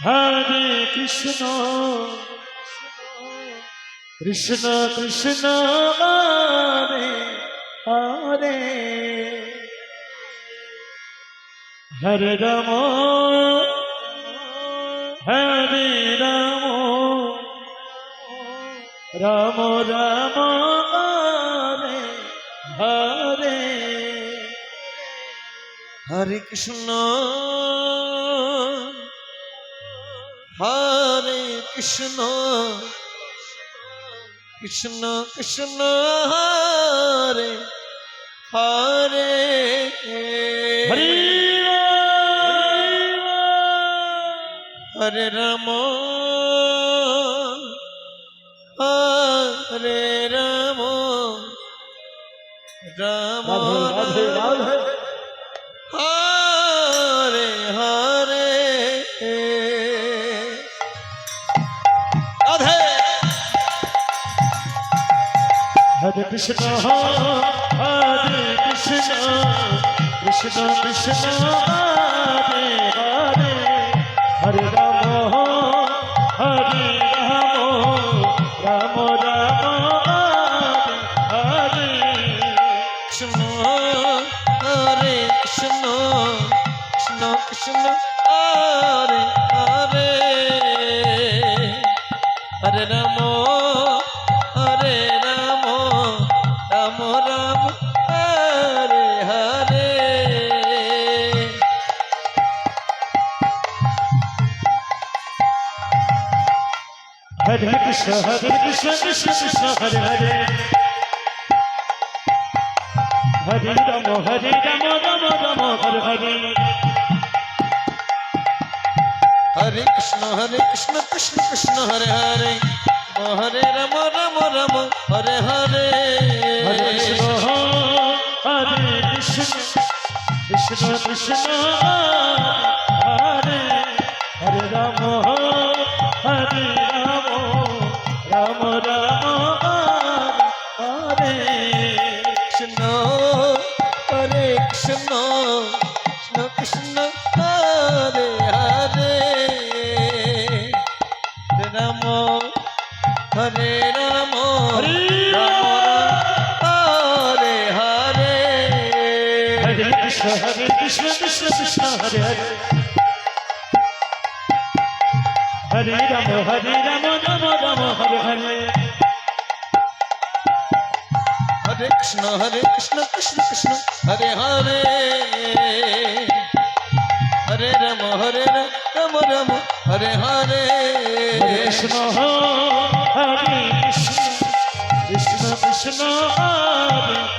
Hare Krishna Krishna Krishna Hare Hare Hare Ram Hare Ram Ram Ram Hare Hare Hare Krishna Hare Krishna Krishna Krishna Hare Hare Hare Hare Ram Hare Ram Ram Radhe Radhe Hare Hare Radhe Hare Krishna Hare Krishna Krishna Krishna Hare Hare Hare Ram Hare Ram Ram Ram Hare Krishna Hare Krishna Krishna Krishna Hare Hare Hare Ram Hare Ram Ram Ram Hare Hare Hare Krishna Krishna Krishna Hare Hare Hare Ram Ram Ram Hare Hare Hare Krishna Krishna Krishna Hare Hare Hare Ram Ram Ram Hare Hare Hare Krishna Hare Krishna Krishna Krishna Hare Hare Ram Hare Ram Ram Ram Hare Krishna Hare Krishna Krishna Krishna Hare Hare Ram Hare Ram Ram Hare Hare Hare Krishna Krishna Krishna Hare Hare Hare Ram Ram Ram Hare Hare Hare Krishna Krishna Krishna Hare Hare Hare Ram Ram Ram Hare Hare Krishna Hare Krishna Krishna Krishna Hare